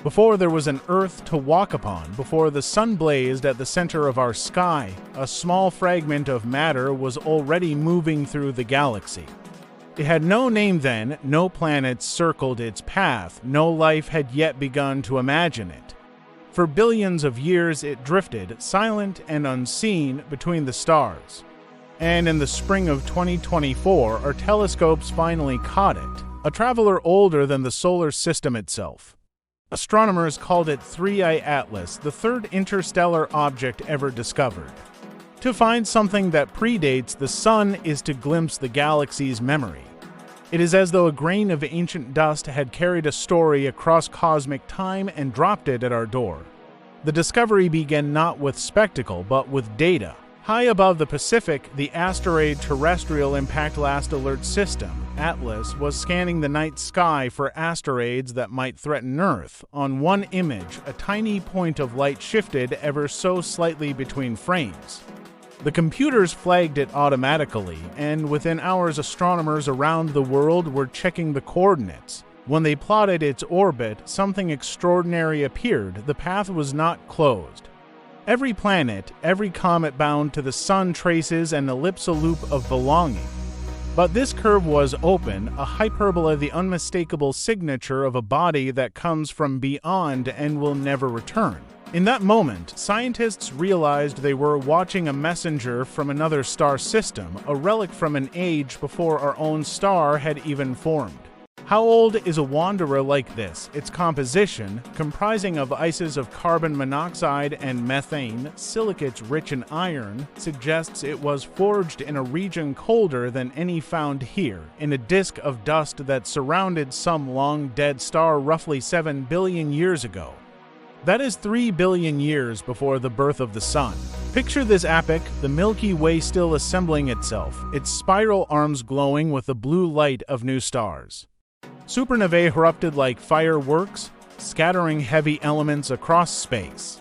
Before there was an Earth to walk upon, before the sun blazed at the center of our sky, a small fragment of matter was already moving through the galaxy. It had no name then, no planets circled its path, no life had yet begun to imagine it. For billions of years it drifted, silent and unseen, between the stars. And in the spring of 2024, our telescopes finally caught it, a traveler older than the solar system itself. Astronomers called it 3I Atlas, the third interstellar object ever discovered. To find something that predates the sun is to glimpse the galaxy's memory. It is as though a grain of ancient dust had carried a story across cosmic time and dropped it at our door. The discovery began not with spectacle, but with data. High above the Pacific, the Asteroid Terrestrial Impact Last Alert System, ATLAS, was scanning the night sky for asteroids that might threaten Earth. On one image, a tiny point of light shifted ever so slightly between frames. The computers flagged it automatically, and within hours astronomers around the world were checking the coordinates. When they plotted its orbit, something extraordinary appeared. The path was not closed. Every planet, every comet bound to the sun traces an ellipsoid of belonging. But this curve was open, a hyperbola, the unmistakable signature of a body that comes from beyond and will never return. In that moment, scientists realized they were watching a messenger from another star system, a relic from an age before our own star had even formed. How old is a wanderer like this? Its composition, comprising of ices of carbon monoxide and methane, silicates rich in iron, suggests it was forged in a region colder than any found here, in a disk of dust that surrounded some long-dead star roughly 7 billion years ago. That is 3 billion years before the birth of the sun. Picture this epoch, the Milky Way still assembling itself, its spiral arms glowing with the blue light of new stars. Supernovae erupted like fireworks, scattering heavy elements across space.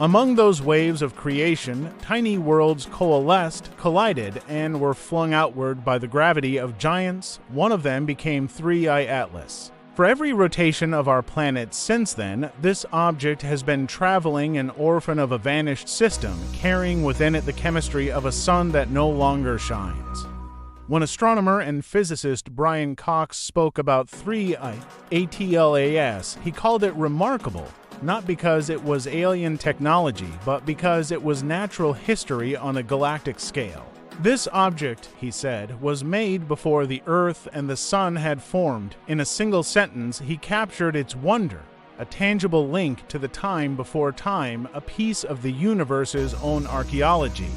Among those waves of creation, tiny worlds coalesced, collided, and were flung outward by the gravity of giants. One of them became 3I Atlas. For every rotation of our planet since then, this object has been traveling, an orphan of a vanished system, carrying within it the chemistry of a sun that no longer shines. When astronomer and physicist Brian Cox spoke about 3I Atlas, he called it remarkable, not because it was alien technology, but because it was natural history on a galactic scale. This object, he said, was made before the Earth and the Sun had formed. In a single sentence, he captured its wonder, a tangible link to the time before time, a piece of the universe's own archaeology.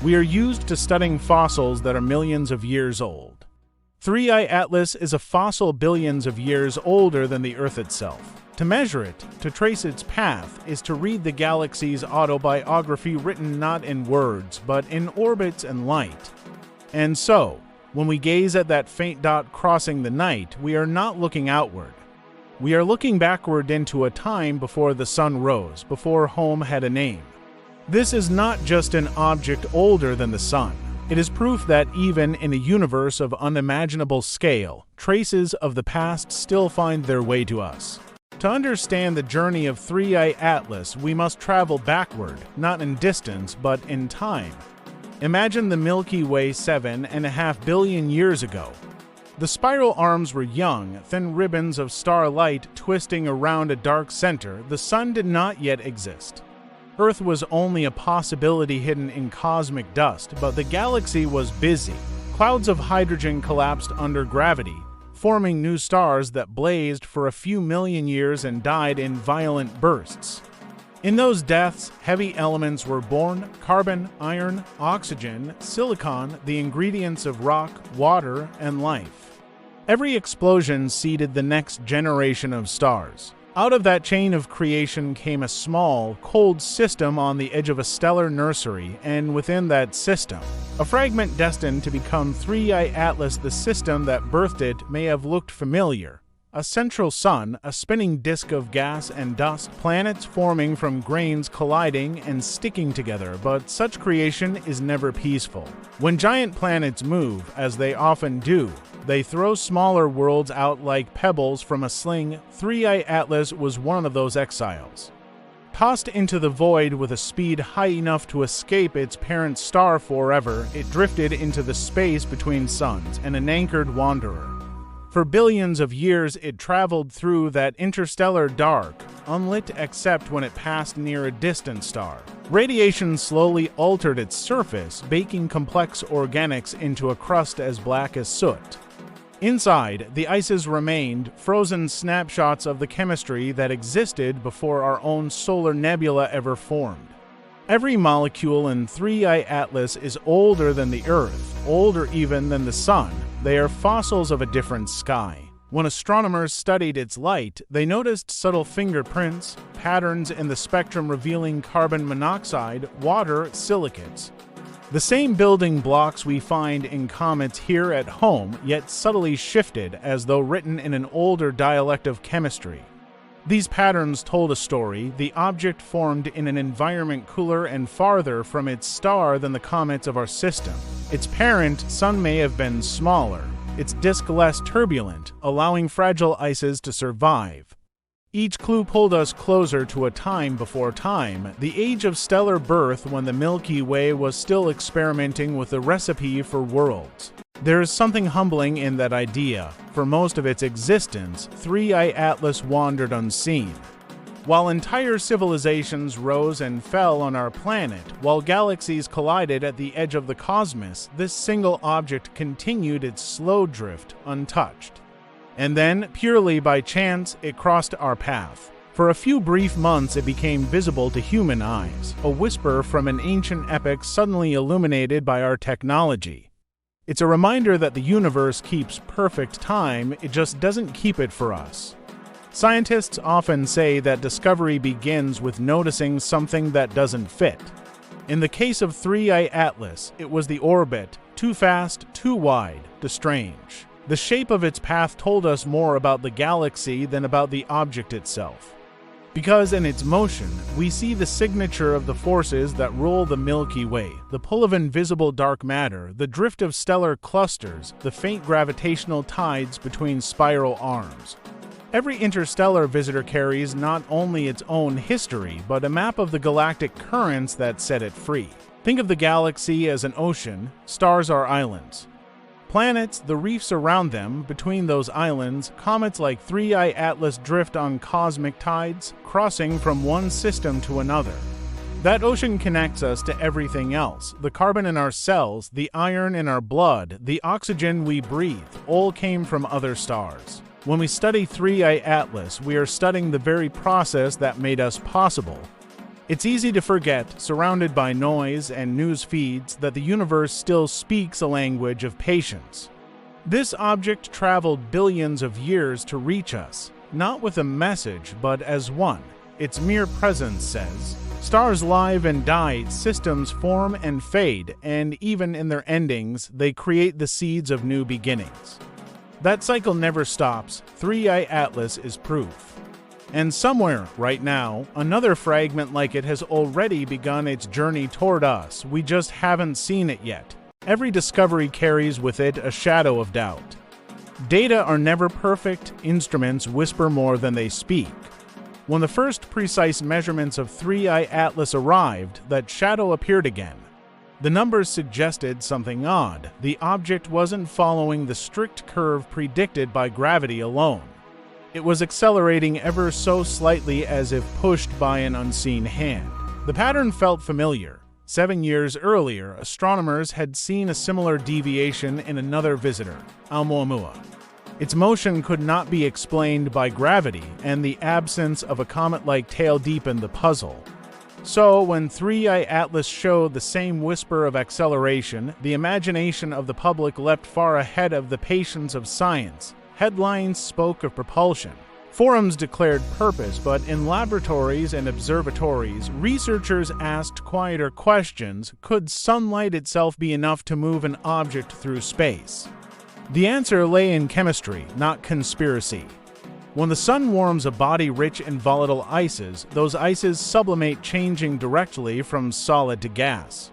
We are used to studying fossils that are millions of years old. 3I Atlas is a fossil billions of years older than the Earth itself. To measure it, to trace its path, is to read the galaxy's autobiography written not in words, but in orbits and light. And so, when we gaze at that faint dot crossing the night, we are not looking outward. We are looking backward into a time before the sun rose, before home had a name. This is not just an object older than the sun. It is proof that even in a universe of unimaginable scale, traces of the past still find their way to us. To understand the journey of 3I Atlas, we must travel backward, not in distance, but in time. Imagine the Milky Way 7.5 billion years ago. The spiral arms were young, thin ribbons of starlight twisting around a dark center. The sun did not yet exist. Earth was only a possibility hidden in cosmic dust, but the galaxy was busy. Clouds of hydrogen collapsed under gravity, forming new stars that blazed for a few million years and died in violent bursts. In those deaths, heavy elements were born: carbon, iron, oxygen, silicon, the ingredients of rock, water, and life. Every explosion seeded the next generation of stars. Out of that chain of creation came a small, cold system on the edge of a stellar nursery, and within that system, a fragment destined to become 3I Atlas. The system that birthed it may have looked familiar. A central sun, a spinning disk of gas and dust, planets forming from grains colliding and sticking together, but such creation is never peaceful. When giant planets move, as they often do, they throw smaller worlds out like pebbles from a sling. 3i Atlas was one of those exiles. Tossed into the void with a speed high enough to escape its parent star forever, it drifted into the space between suns, an anchored wanderer. For billions of years, it traveled through that interstellar dark, unlit except when it passed near a distant star. Radiation slowly altered its surface, baking complex organics into a crust as black as soot. Inside, the ices remained, frozen snapshots of the chemistry that existed before our own solar nebula ever formed. Every molecule in 3i Atlas is older than the Earth, older even than the Sun. They are fossils of a different sky. When astronomers studied its light, they noticed subtle fingerprints, patterns in the spectrum revealing carbon monoxide, water, silicates. The same building blocks we find in comets here at home, yet subtly shifted as though written in an older dialect of chemistry. These patterns told a story. The object formed in an environment cooler and farther from its star than the comets of our system. Its parent sun may have been smaller, its disk less turbulent, allowing fragile ices to survive. Each clue pulled us closer to a time before time, the age of stellar birth when the Milky Way was still experimenting with the recipe for worlds. There is something humbling in that idea. For most of its existence, 3i Atlas wandered unseen. While entire civilizations rose and fell on our planet, while galaxies collided at the edge of the cosmos, this single object continued its slow drift, untouched. And then, purely by chance, it crossed our path. For a few brief months it became visible to human eyes, a whisper from an ancient epic suddenly illuminated by our technology. It's a reminder that the universe keeps perfect time, it just doesn't keep it for us. Scientists often say that discovery begins with noticing something that doesn't fit. In the case of 3i Atlas, it was the orbit, too fast, too wide, too strange. The shape of its path told us more about the galaxy than about the object itself. Because in its motion, we see the signature of the forces that rule the Milky Way, the pull of invisible dark matter, the drift of stellar clusters, the faint gravitational tides between spiral arms. Every interstellar visitor carries not only its own history, but a map of the galactic currents that set it free. Think of the galaxy as an ocean, stars are islands. Planets, the reefs around them, between those islands, comets like 3i Atlas drift on cosmic tides, crossing from one system to another. That ocean connects us to everything else. The carbon in our cells, the iron in our blood, the oxygen we breathe, all came from other stars. When we study 3i Atlas, we are studying the very process that made us possible. It's easy to forget, surrounded by noise and news feeds, that the universe still speaks a language of patience. This object traveled billions of years to reach us, not with a message, but as one. Its mere presence says, stars live and die, systems form and fade, and even in their endings, they create the seeds of new beginnings. That cycle never stops. 3i Atlas is proof. And somewhere, right now, another fragment like it has already begun its journey toward us. We just haven't seen it yet. Every discovery carries with it a shadow of doubt. Data are never perfect. Instruments whisper more than they speak. When the first precise measurements of 3i Atlas arrived, that shadow appeared again. The numbers suggested something odd. The object wasn't following the strict curve predicted by gravity alone. It was accelerating ever so slightly as if pushed by an unseen hand. The pattern felt familiar. 7 years earlier, astronomers had seen a similar deviation in another visitor, Oumuamua. Its motion could not be explained by gravity, and the absence of a comet-like tail deepened the puzzle. So, when 3i Atlas showed the same whisper of acceleration, the imagination of the public leapt far ahead of the patience of science. Headlines spoke of propulsion. Forums declared purpose, but in laboratories and observatories, researchers asked quieter questions. Could sunlight itself be enough to move an object through space? The answer lay in chemistry, not conspiracy. When the sun warms a body rich in volatile ices, those ices sublimate, changing directly from solid to gas.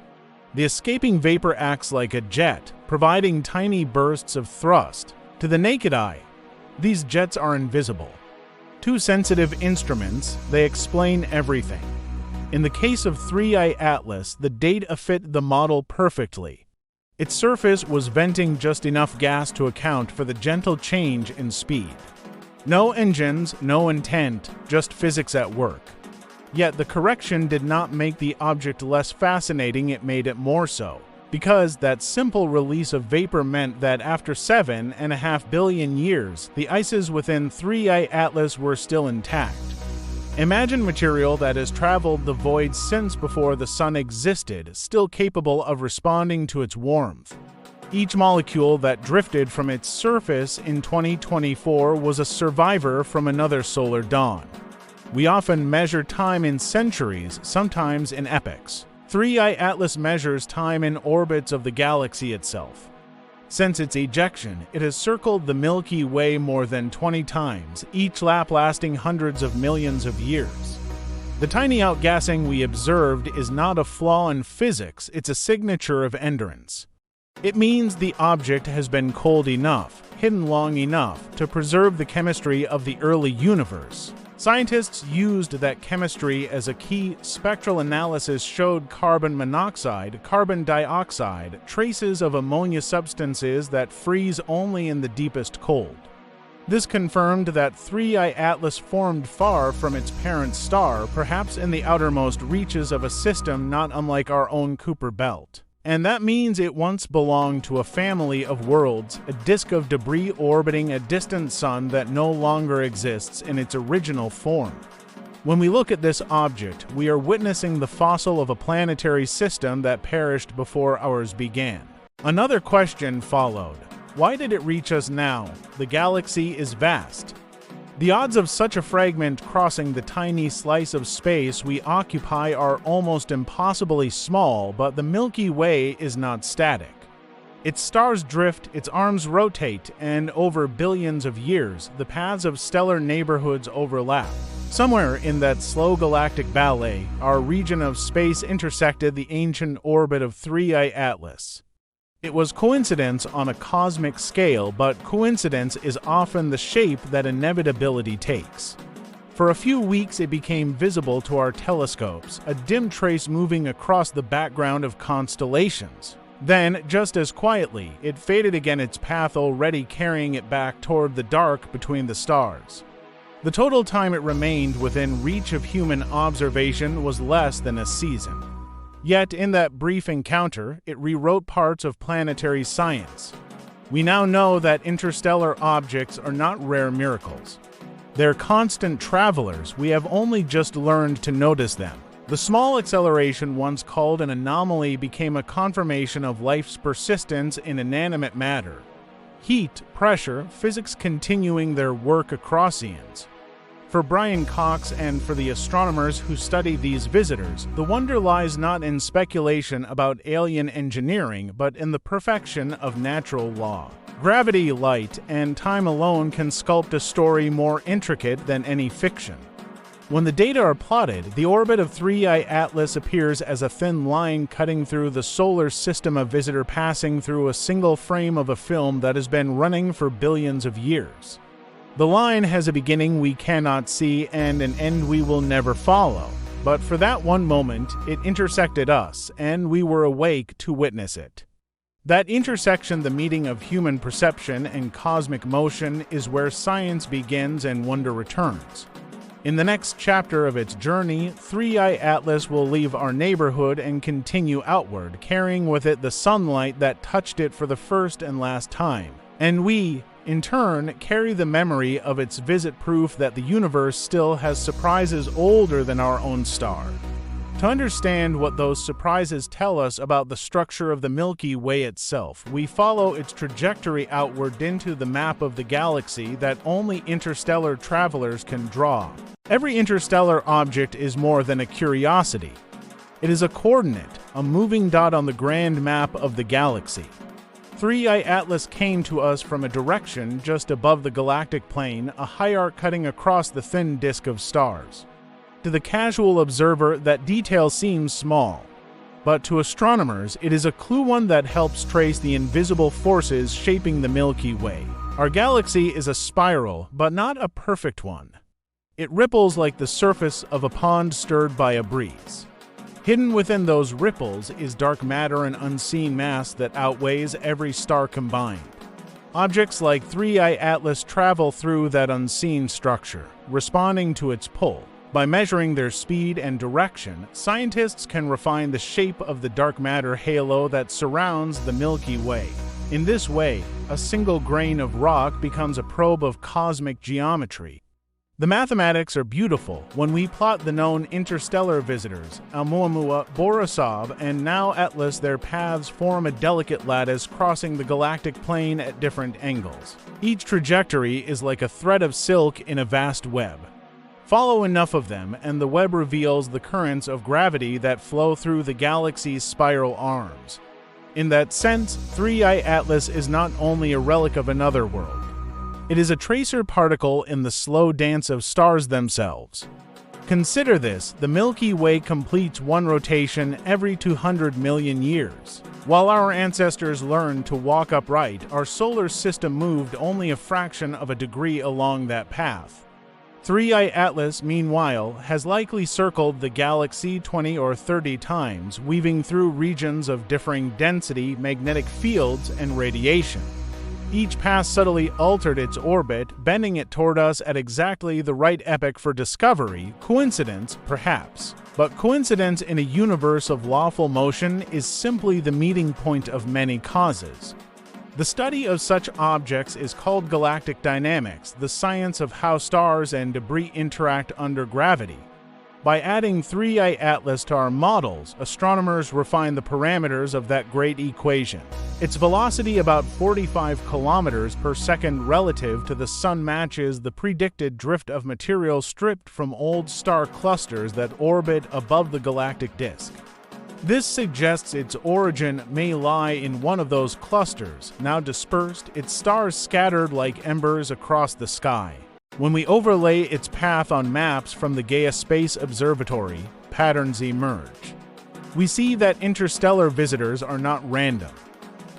The escaping vapor acts like a jet, providing tiny bursts of thrust. To the naked eye, these jets are invisible. Too sensitive instruments, they explain everything. In the case of 3I Atlas, the data fit the model perfectly. Its surface was venting just enough gas to account for the gentle change in speed. No engines, no intent, just physics at work. Yet the correction did not make the object less fascinating, it made it more so, because that simple release of vapor meant that after 7.5 billion years, the ices within 3I Atlas were still intact. Imagine material that has traveled the void since before the sun existed, still capable of responding to its warmth. Each molecule that drifted from its surface in 2024 was a survivor from another solar dawn. We often measure time in centuries, sometimes in epochs. 3I Atlas measures time in orbits of the galaxy itself. Since its ejection, it has circled the Milky Way more than 20 times, each lap lasting hundreds of millions of years. The tiny outgassing we observed is not a flaw in physics, it's a signature of endurance. It means the object has been cold enough, hidden long enough, to preserve the chemistry of the early universe. Scientists used that chemistry as a key. Spectral analysis showed carbon monoxide, carbon dioxide, traces of ammonia, substances that freeze only in the deepest cold. This confirmed that 3I Atlas formed far from its parent star, perhaps in the outermost reaches of a system not unlike our own Kuiper Belt. And that means it once belonged to a family of worlds, a disk of debris orbiting a distant sun that no longer exists in its original form. When we look at this object, we are witnessing the fossil of a planetary system that perished before ours began. Another question followed. Why did it reach us now? The galaxy is vast. The odds of such a fragment crossing the tiny slice of space we occupy are almost impossibly small, but the Milky Way is not static. Its stars drift, its arms rotate, and over billions of years, the paths of stellar neighborhoods overlap. Somewhere in that slow galactic ballet, our region of space intersected the ancient orbit of 3I Atlas. It was coincidence on a cosmic scale, but coincidence is often the shape that inevitability takes. For a few weeks it became visible to our telescopes, a dim trace moving across the background of constellations. Then, just as quietly, it faded again, its path already carrying it back toward the dark between the stars. The total time it remained within reach of human observation was less than a season. Yet, in that brief encounter, it rewrote parts of planetary science. We now know that interstellar objects are not rare miracles. They're constant travelers, we have only just learned to notice them. The small acceleration once called an anomaly became a confirmation of life's persistence in inanimate matter. Heat, pressure, physics continuing their work across eons. For Brian Cox and for the astronomers who study these visitors, the wonder lies not in speculation about alien engineering, but in the perfection of natural law. Gravity, light, and time alone can sculpt a story more intricate than any fiction. When the data are plotted, the orbit of 3I Atlas appears as a thin line cutting through the solar system, a visitor passing through a single frame of a film that has been running for billions of years. The line has a beginning we cannot see and an end we will never follow, but for that one moment, it intersected us, and we were awake to witness it. That intersection, the meeting of human perception and cosmic motion, is where science begins and wonder returns. In the next chapter of its journey, 3I Atlas will leave our neighborhood and continue outward, carrying with it the sunlight that touched it for the first and last time, and we, in turn, carry the memory of its visit, proof that the universe still has surprises older than our own star. To understand what those surprises tell us about the structure of the Milky Way itself, we follow its trajectory outward into the map of the galaxy that only interstellar travelers can draw. Every interstellar object is more than a curiosity. It is a coordinate, a moving dot on the grand map of the galaxy. 3i Atlas came to us from a direction just above the galactic plane, a high arc cutting across the thin disk of stars. To the casual observer, that detail seems small, but to astronomers, it is a clue, one that helps trace the invisible forces shaping the Milky Way. Our galaxy is a spiral, but not a perfect one. It ripples like the surface of a pond stirred by a breeze. Hidden within those ripples is dark matter, an unseen mass that outweighs every star combined. Objects like 3i Atlas travel through that unseen structure, responding to its pull. By measuring their speed and direction, scientists can refine the shape of the dark matter halo that surrounds the Milky Way. In this way, a single grain of rock becomes a probe of cosmic geometry. The mathematics are beautiful when we plot the known interstellar visitors, Oumuamua, Borisov, and now Atlas. Their paths form a delicate lattice crossing the galactic plane at different angles. Each trajectory is like a thread of silk in a vast web. Follow enough of them, and the web reveals the currents of gravity that flow through the galaxy's spiral arms. In that sense, 3i Atlas is not only a relic of another world. It is a tracer particle in the slow dance of stars themselves. Consider this: the Milky Way completes one rotation every 200 million years. While our ancestors learned to walk upright, our solar system moved only a fraction of a degree along that path. 3i Atlas, meanwhile, has likely circled the galaxy 20 or 30 times, weaving through regions of differing density, magnetic fields, and radiation. Each pass subtly altered its orbit, bending it toward us at exactly the right epoch for discovery. Coincidence, perhaps. But coincidence in a universe of lawful motion is simply the meeting point of many causes. The study of such objects is called galactic dynamics, the science of how stars and debris interact under gravity. By adding 3i Atlas to our models, astronomers refine the parameters of that great equation. Its velocity, about 45 kilometers per second relative to the Sun, matches the predicted drift of material stripped from old star clusters that orbit above the galactic disk. This suggests its origin may lie in one of those clusters, now dispersed, its stars scattered like embers across the sky. When we overlay its path on maps from the Gaia Space Observatory, patterns emerge. We see that interstellar visitors are not random.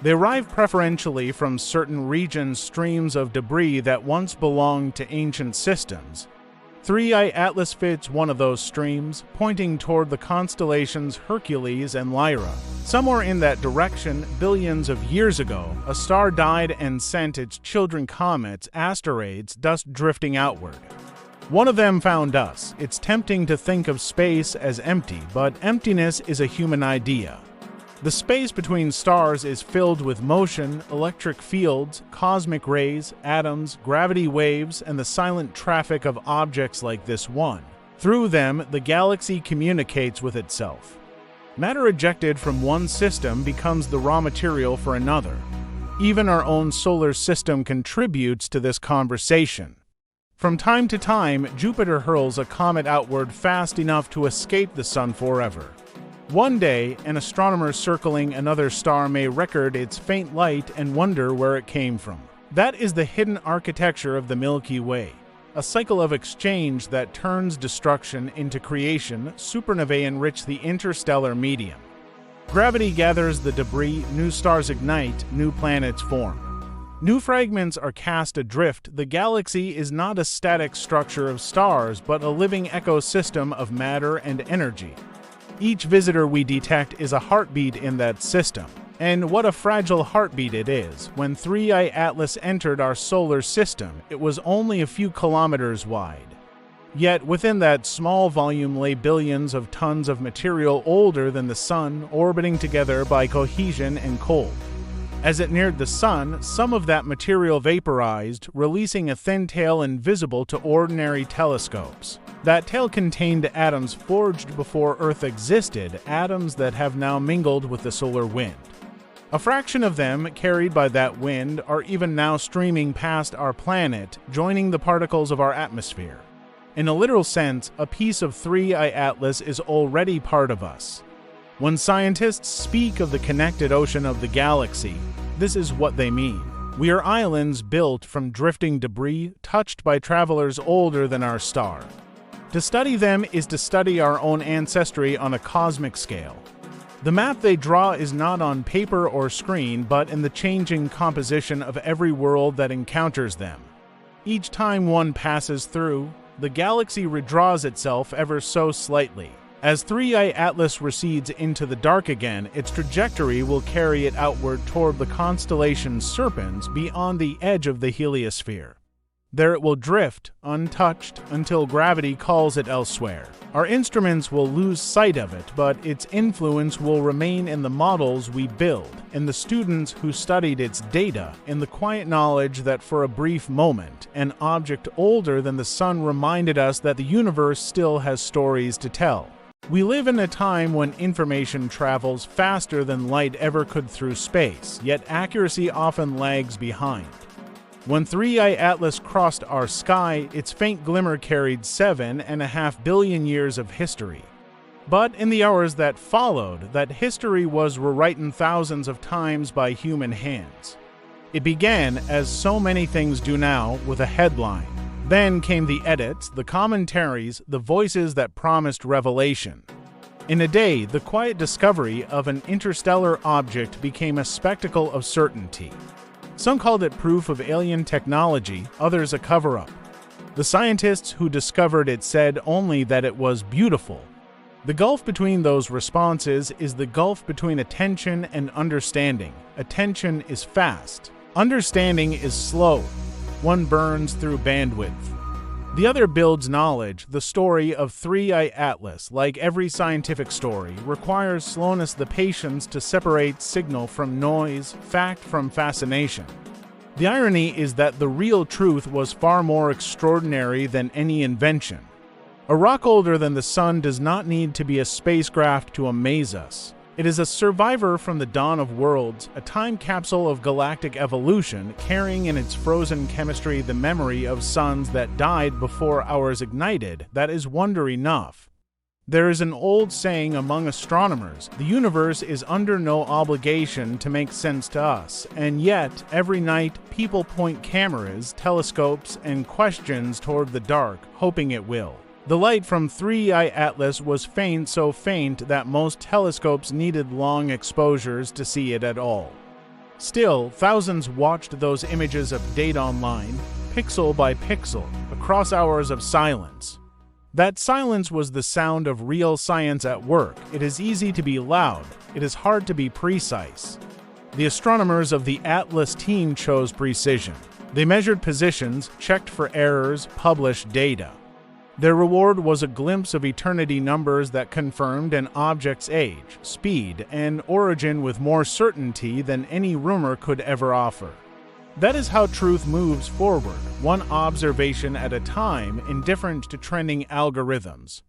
They arrive preferentially from certain regions, streams of debris that once belonged to ancient systems. 3i Atlas fits one of those streams, pointing toward the constellations Hercules and Lyra. Somewhere in that direction, billions of years ago, a star died and sent its children comets, asteroids, dust drifting outward. One of them found us. It's tempting to think of space as empty, but emptiness is a human idea. The space between stars is filled with motion, electric fields, cosmic rays, atoms, gravity waves, and the silent traffic of objects like this one. Through them, the galaxy communicates with itself. Matter ejected from one system becomes the raw material for another. Even our own solar system contributes to this conversation. From time to time, Jupiter hurls a comet outward fast enough to escape the Sun forever. One day, an astronomer circling another star may record its faint light and wonder where it came from. That is the hidden architecture of the Milky Way, a cycle of exchange that turns destruction into creation. Supernovae enrich the interstellar medium. Gravity gathers the debris, new stars ignite, new planets form. New fragments are cast adrift. The galaxy is not a static structure of stars, but a living ecosystem of matter and energy. Each visitor we detect is a heartbeat in that system. And what a fragile heartbeat it is. When 3i Atlas entered our solar system, it was only a few kilometers wide. Yet within that small volume lay billions of tons of material older than the Sun, orbiting together by cohesion and cold. As it neared the Sun, some of that material vaporized, releasing a thin tail invisible to ordinary telescopes. That tail contained atoms forged before Earth existed, atoms that have now mingled with the solar wind. A fraction of them, carried by that wind, are even now streaming past our planet, joining the particles of our atmosphere. In a literal sense, a piece of 3i Atlas is already part of us. When scientists speak of the connected ocean of the galaxy, This is what they mean. We are islands built from drifting debris touched by travelers older than our star. To study them is to study our own ancestry on a cosmic scale. The map they draw is not on paper or screen, but in the changing composition of every world that encounters them. Each time one passes through, the galaxy redraws itself ever so slightly. As 3i Atlas recedes into the dark again, its trajectory will carry it outward toward the constellation Serpens beyond the edge of the heliosphere. There it will drift, untouched, until gravity calls it elsewhere. Our instruments will lose sight of it, but its influence will remain in the models we build, in the students who studied its data, in the quiet knowledge that for a brief moment, an object older than the sun reminded us that the universe still has stories to tell. We live in a time when information travels faster than light ever could through space, yet accuracy often lags behind. When 3i Atlas crossed our sky, its faint glimmer carried 7.5 billion years of history. But in the hours that followed, that history was rewritten thousands of times by human hands. It began, as so many things do now, with a headline. Then came the edits, the commentaries, the voices that promised revelation. In a day, the quiet discovery of an interstellar object became a spectacle of certainty. Some called it proof of alien technology, others a cover-up. The scientists who discovered it said only that it was beautiful. The gulf between those responses is the gulf between attention and understanding. Attention is fast. Understanding is slow. One burns through bandwidth. The other builds knowledge. The story of 3i Atlas, like every scientific story, requires slowness, the patience to separate signal from noise, fact from fascination. The irony is that the real truth was far more extraordinary than any invention. A rock older than the sun does not need to be a spacecraft to amaze us. It is a survivor from the dawn of worlds, a time capsule of galactic evolution, carrying in its frozen chemistry the memory of suns that died before ours ignited. That is wonder enough. There is an old saying among astronomers, the universe is under no obligation to make sense to us, and yet, every night, people point cameras, telescopes, and questions toward the dark, hoping it will. The light from 3i Atlas was faint, so faint that most telescopes needed long exposures to see it at all. Still, thousands watched those images of data online, pixel by pixel, across hours of silence. That silence was the sound of real science at work. It is easy to be loud. It is hard to be precise. The astronomers of the Atlas team chose precision. They measured positions, checked for errors, published data. Their reward was a glimpse of eternity numbers that confirmed an object's age, speed, and origin with more certainty than any rumor could ever offer. That is how truth moves forward, one observation at a time, indifferent to trending algorithms.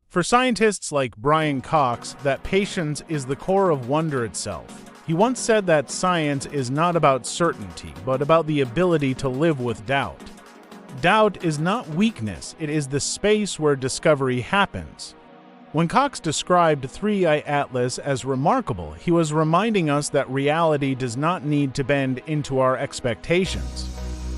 For scientists like Brian Cox, that patience is the core of wonder itself. He once said that science is not about certainty, but about the ability to live with doubt. Doubt is not weakness, it is the space where discovery happens. When Cox described 3i Atlas as remarkable, he was reminding us that reality does not need to bend into our expectations.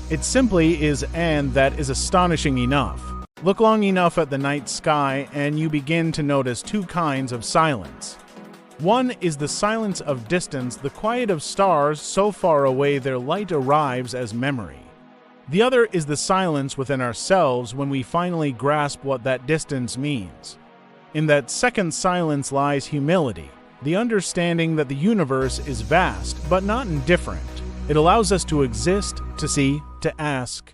It simply is, and that is astonishing enough. Look long enough at the night sky and you begin to notice two kinds of silence. One is the silence of distance, the quiet of stars so far away their light arrives as memory. The other is the silence within ourselves when we finally grasp what that distance means. In that second silence lies humility, the understanding that the universe is vast, but not indifferent. It allows us to exist, to see, to ask.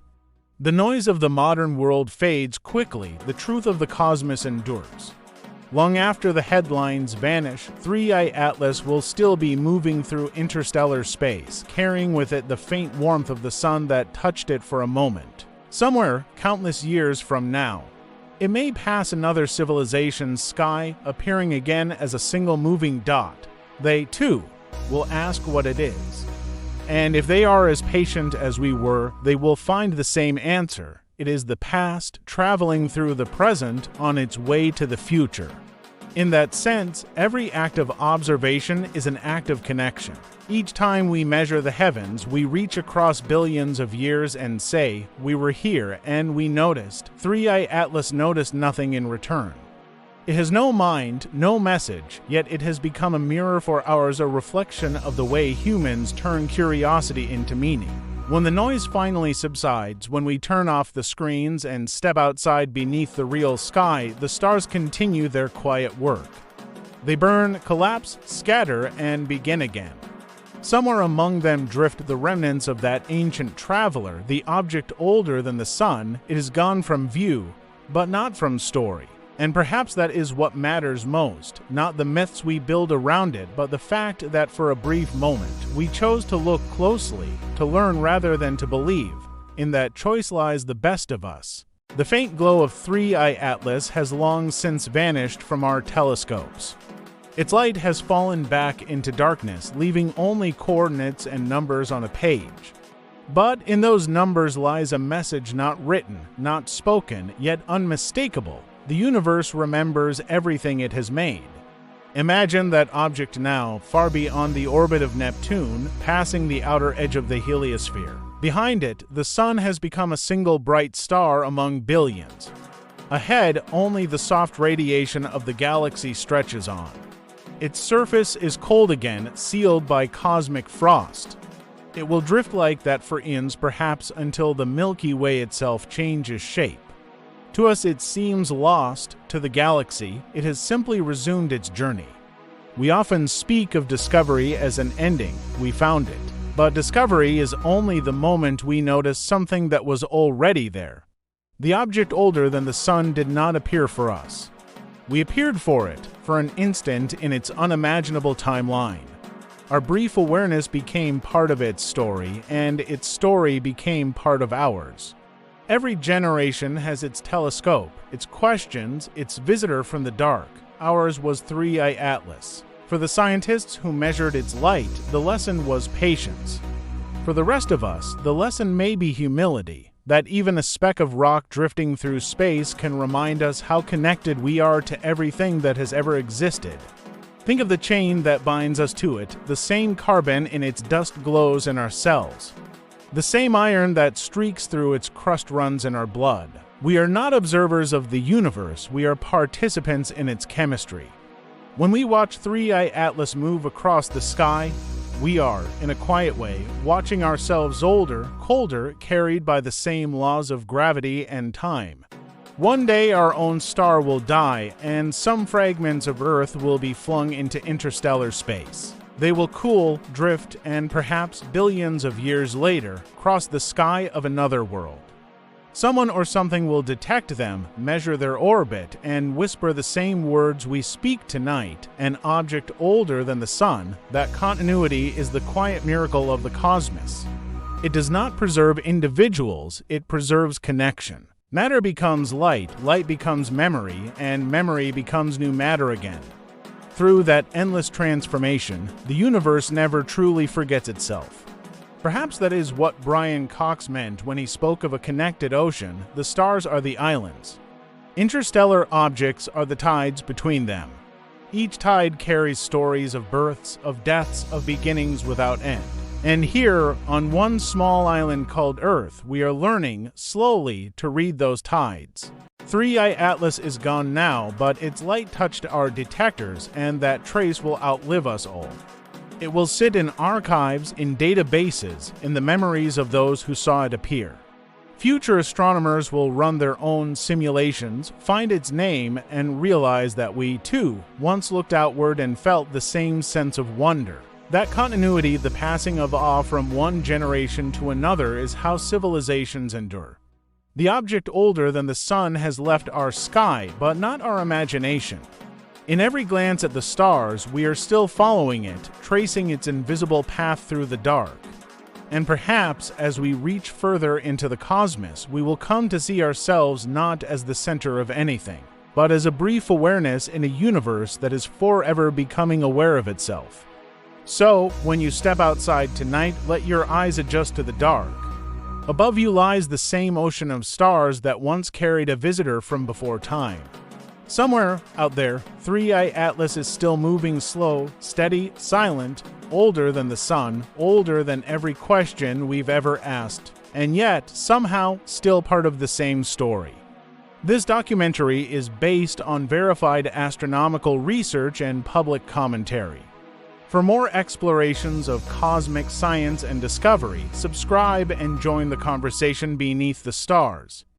The noise of the modern world fades quickly, the truth of the cosmos endures. Long after the headlines vanish, 3i Atlas will still be moving through interstellar space, carrying with it the faint warmth of the sun that touched it for a moment. Somewhere, countless years from now, it may pass another civilization's sky, appearing again as a single moving dot. They, too, will ask what it is. And if they are as patient as we were, they will find the same answer. It is the past traveling through the present on its way to the future. In that sense, every act of observation is an act of connection. Each time we measure the heavens, we reach across billions of years and say, "We were here and we noticed." Three-Eye Atlas noticed nothing in return. It has no mind, no message, yet it has become a mirror for ours, a reflection of the way humans turn curiosity into meaning. When the noise finally subsides, when we turn off the screens and step outside beneath the real sky, the stars continue their quiet work. They burn, collapse, scatter, and begin again. Somewhere among them drift the remnants of that ancient traveler, the object older than the sun. It is gone from view, but not from story. And perhaps that is what matters most, not the myths we build around it, but the fact that for a brief moment, we chose to look closely, to learn rather than to believe. In that choice lies the best of us. The faint glow of Three-Eye Atlas has long since vanished from our telescopes. Its light has fallen back into darkness, leaving only coordinates and numbers on a page. But in those numbers lies a message not written, not spoken, yet unmistakable. The universe remembers everything it has made. Imagine that object now, far beyond the orbit of Neptune, passing the outer edge of the heliosphere. Behind it, the sun has become a single bright star among billions. Ahead, only the soft radiation of the galaxy stretches on. Its surface is cold again, sealed by cosmic frost. It will drift like that for eons, perhaps until the Milky Way itself changes shape. To us it seems lost, to the galaxy it has simply resumed its journey. We often speak of discovery as an ending, we found it. But discovery is only the moment we notice something that was already there. The object older than the sun did not appear for us. We appeared for it, for an instant in its unimaginable timeline. Our brief awareness became part of its story, and its story became part of ours. Every generation has its telescope, its questions, its visitor from the dark. Ours was Three-Eye Atlas. For the scientists who measured its light, the lesson was patience. For the rest of us, the lesson may be humility, that even a speck of rock drifting through space can remind us how connected we are to everything that has ever existed. Think of the chain that binds us to it. The same carbon in its dust glows in our cells. The same iron that streaks through its crust runs in our blood. We are not observers of the universe, we are participants in its chemistry. When we watch Three-Eye Atlas move across the sky, we are, in a quiet way, watching ourselves older, colder, carried by the same laws of gravity and time. One day our own star will die, and some fragments of Earth will be flung into interstellar space. They will cool, drift, and perhaps billions of years later, cross the sky of another world. Someone or something will detect them, measure their orbit, and whisper the same words we speak tonight, an object older than the sun. That continuity is the quiet miracle of the cosmos. It does not preserve individuals, it preserves connection. Matter becomes light, light becomes memory, and memory becomes new matter again. Through that endless transformation, the universe never truly forgets itself. Perhaps that is what Brian Cox meant when he spoke of a connected ocean. The stars are the islands. Interstellar objects are the tides between them. Each tide carries stories of births, of deaths, of beginnings without end. And here, on one small island called Earth, we are learning, slowly, to read those tides. Three-Eye Atlas is gone now, but its light touched our detectors, and that trace will outlive us all. It will sit in archives, in databases, in the memories of those who saw it appear. Future astronomers will run their own simulations, find its name, and realize that we, too, once looked outward and felt the same sense of wonder. That continuity, the passing of awe from one generation to another, is how civilizations endure. The object older than the sun has left our sky, but not our imagination. In every glance at the stars, we are still following it, tracing its invisible path through the dark. And perhaps, as we reach further into the cosmos, we will come to see ourselves not as the center of anything, but as a brief awareness in a universe that is forever becoming aware of itself. So, when you step outside tonight, let your eyes adjust to the dark. Above you lies the same ocean of stars that once carried a visitor from before time. Somewhere out there, Three-Eye Atlas is still moving slow, steady, silent, older than the sun, older than every question we've ever asked, and yet somehow still part of the same story. This documentary is based on verified astronomical research and public commentary. For more explorations of cosmic science and discovery, subscribe and join the conversation beneath the stars.